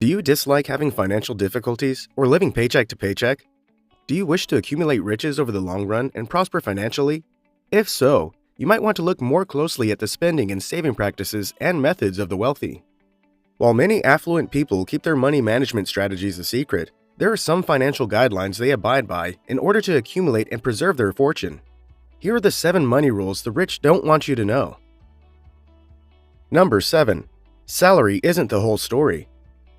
Do you dislike having financial difficulties or living paycheck to paycheck? Do you wish to accumulate riches over the long run and prosper financially? If so, you might want to look more closely at the spending and saving practices and methods of the wealthy. While many affluent people keep their money management strategies a secret, there are some financial guidelines they abide by in order to accumulate and preserve their fortune. Here are the 7 money rules the rich don't want you to know. Number 7. Salary isn't the whole story.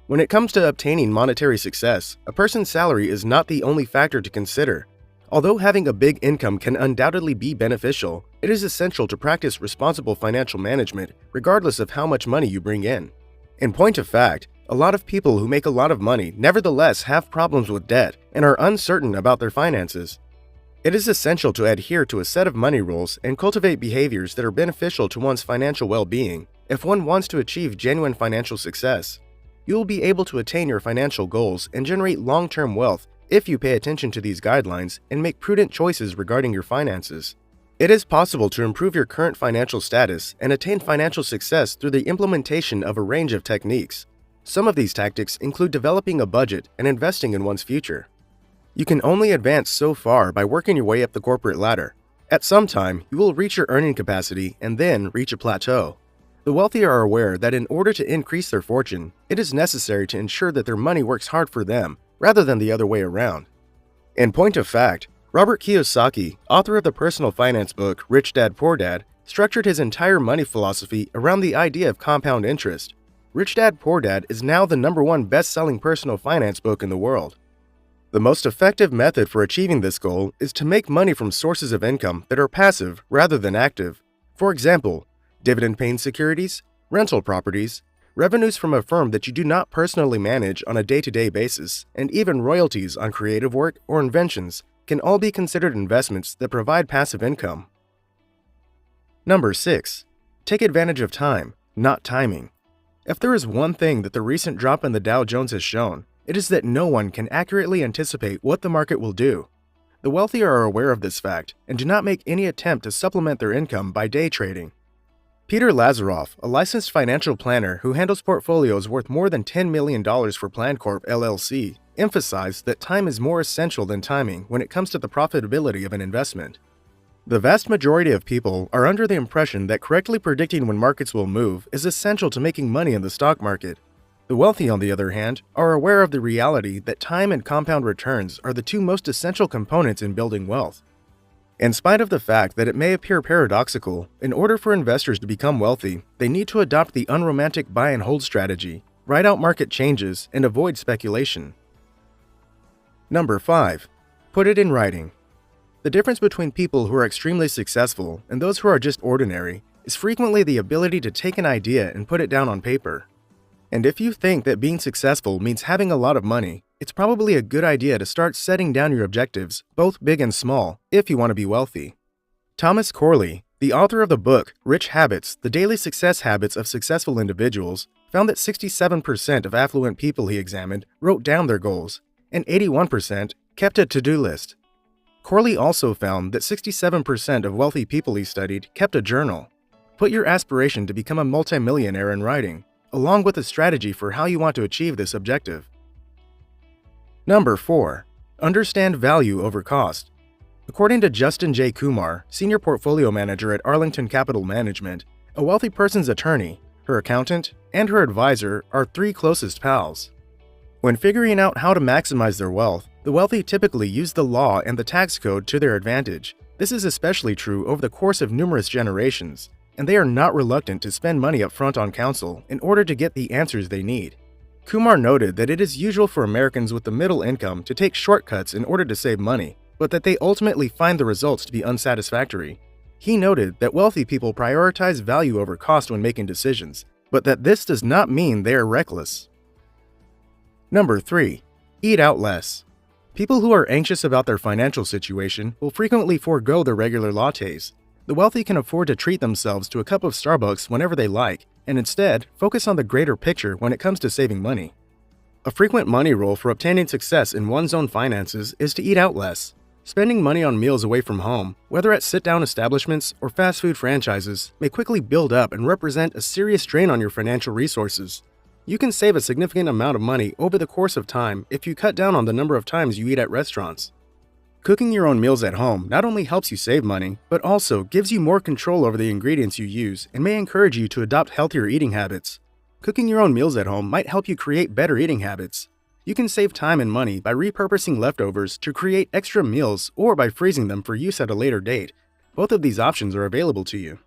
When it comes to obtaining monetary success, a person's salary is not the only factor to consider. Although having a big income can undoubtedly be beneficial, it is essential to practice responsible financial management regardless of how much money you bring in. In point of fact, a lot of people who make a lot of money nevertheless have problems with debt and are uncertain about their finances. It is essential to adhere to a set of money rules and cultivate behaviors that are beneficial to one's financial well-being if one wants to achieve genuine financial success. You will be able to attain your financial goals and generate long-term wealth if you pay attention to these guidelines and make prudent choices regarding your finances. It is possible to improve your current financial status and attain financial success through the implementation of a range of techniques. Some of these tactics include developing a budget and investing in one's future. You can only advance so far by working your way up the corporate ladder. At some time, you will reach your earning capacity and then reach a plateau. The wealthy are aware that in order to increase their fortune, it is necessary to ensure that their money works hard for them rather than the other way around. In point of fact, Robert Kiyosaki, author of the personal finance book Rich Dad Poor Dad, structured his entire money philosophy around the idea of compound interest. Rich Dad Poor Dad is now the #1 best-selling personal finance book in the world. The most effective method for achieving this goal is to make money from sources of income that are passive rather than active. For example, dividend-paying securities, rental properties, revenues from a firm that you do not personally manage on a day-to-day basis, and even royalties on creative work or inventions can all be considered investments that provide passive income. Number 6. Take advantage of time, not timing. If there is one thing that the recent drop in the Dow Jones has shown, it is that no one can accurately anticipate what the market will do. The wealthy are aware of this fact and do not make any attempt to supplement their income by day trading. Peter Lazaroff, a licensed financial planner who handles portfolios worth more than $10 million for PlanCorp LLC, emphasized that time is more essential than timing when it comes to the profitability of an investment. The vast majority of people are under the impression that correctly predicting when markets will move is essential to making money in the stock market. The wealthy, on the other hand, are aware of the reality that time and compound returns are the 2 most essential components in building wealth. In spite of the fact that it may appear paradoxical, in order for investors to become wealthy, they need to adopt the unromantic buy and hold strategy, ride out market changes, and avoid speculation. Number 5. Put it in writing. The difference between people who are extremely successful and those who are just ordinary is frequently the ability to take an idea and put it down on paper. And if you think that being successful means having a lot of money, it's probably a good idea to start setting down your objectives, both big and small, if you want to be wealthy. Thomas Corley, the author of the book Rich Habits: The Daily Success Habits of Successful Individuals, found that 67% of affluent people he examined wrote down their goals, and 81% kept a to-do list. Corley also found that 67% of wealthy people he studied kept a journal. Put your aspiration to become a multimillionaire in writing, along with a strategy for how you want to achieve this objective. Number 4. Understand value over cost. According to Justin J. Kumar, Senior Portfolio Manager at Arlington Capital Management, a wealthy person's attorney, her accountant, and her advisor are 3 closest pals. When figuring out how to maximize their wealth, the wealthy typically use the law and the tax code to their advantage. This is especially true over the course of numerous generations, and they are not reluctant to spend money up front on counsel in order to get the answers they need. Kumar noted that it is usual for Americans with the middle income to take shortcuts in order to save money, but that they ultimately find the results to be unsatisfactory. He noted that wealthy people prioritize value over cost when making decisions, but that this does not mean they are reckless. Number 3. Eat out less. People who are anxious about their financial situation will frequently forego their regular lattes. The wealthy can afford to treat themselves to a cup of Starbucks whenever they like, and instead focus on the greater picture when it comes to saving money. A frequent money rule for obtaining success in one's own finances is to eat out less. Spending money on meals away from home, whether at sit-down establishments or fast food franchises, may quickly build up and represent a serious drain on your financial resources. You can save a significant amount of money over the course of time if you cut down on the number of times you eat at restaurants. Cooking your own meals at home not only helps you save money, but also gives you more control over the ingredients you use and may encourage you to adopt healthier eating habits. Cooking your own meals at home might help you create better eating habits. You can save time and money by repurposing leftovers to create extra meals or by freezing them for use at a later date. Both of these options are available to you.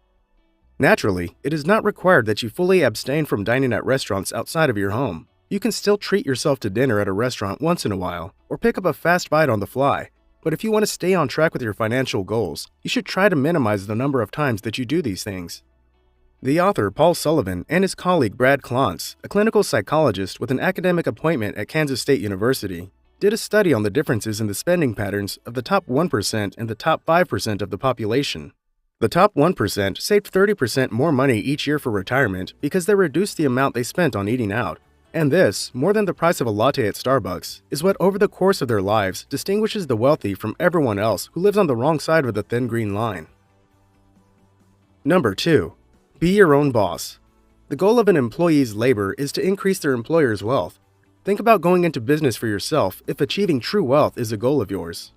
Naturally, it is not required that you fully abstain from dining at restaurants outside of your home. You can still treat yourself to dinner at a restaurant once in a while, or pick up a fast bite on the fly. But if you want to stay on track with your financial goals, you should try to minimize the number of times that you do these things. The author Paul Sullivan and his colleague Brad Klontz, a clinical psychologist with an academic appointment at Kansas State University, did a study on the differences in the spending patterns of the top 1% and the top 5% of the population. The top 1% saved 30% more money each year for retirement because they reduced the amount they spent on eating out. And this, more than the price of a latte at Starbucks, is what over the course of their lives distinguishes the wealthy from everyone else who lives on the wrong side of the thin green line. Number 2. Be your own boss. The goal of an employee's labor is to increase their employer's wealth. Think about going into business for yourself if achieving true wealth is a goal of yours.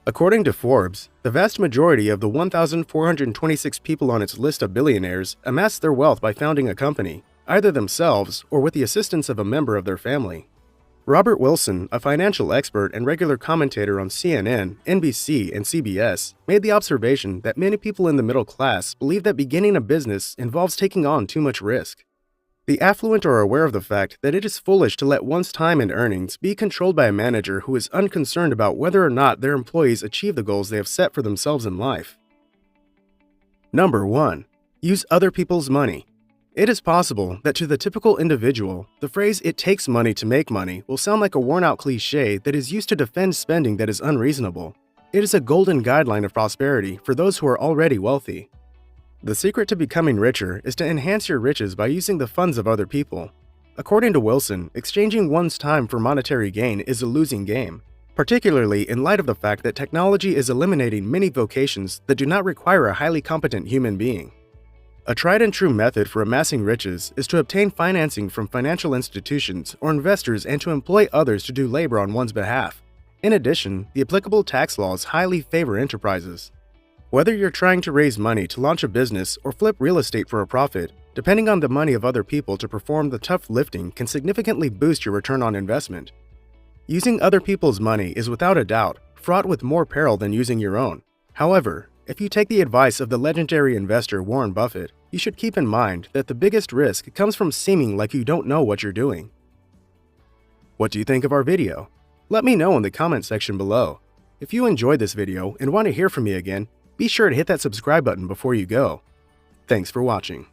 According to Forbes, the vast majority of the 1,426 people on its list of billionaires amassed their wealth by founding a company, either themselves or with the assistance of a member of their family. Robert Wilson, a financial expert and regular commentator on CNN, NBC, and CBS, made the observation that many people in the middle class believe that beginning a business involves taking on too much risk. The affluent are aware of the fact that it is foolish to let one's time and earnings be controlled by a manager who is unconcerned about whether or not their employees achieve the goals they have set for themselves in life. Number 1. Use other people's money. It is possible that to the typical individual, the phrase "it takes money to make money" will sound like a worn-out cliché that is used to defend spending that is unreasonable. It is a golden guideline of prosperity for those who are already wealthy. The secret to becoming richer is to enhance your riches by using the funds of other people. According to Wilson, exchanging one's time for monetary gain is a losing game, particularly in light of the fact that technology is eliminating many vocations that do not require a highly competent human being. A tried-and-true method for amassing riches is to obtain financing from financial institutions or investors and to employ others to do labor on one's behalf. In addition, the applicable tax laws highly favor enterprises. Whether you're trying to raise money to launch a business or flip real estate for a profit, depending on the money of other people to perform the tough lifting can significantly boost your return on investment. Using other people's money is without a doubt fraught with more peril than using your own. However, if you take the advice of the legendary investor Warren Buffett, you should keep in mind that the biggest risk comes from seeming like you don't know what you're doing. What do you think of our video? Let me know in the comment section below. If you enjoyed this video and want to hear from me again, be sure to hit that subscribe button before you go. Thanks for watching.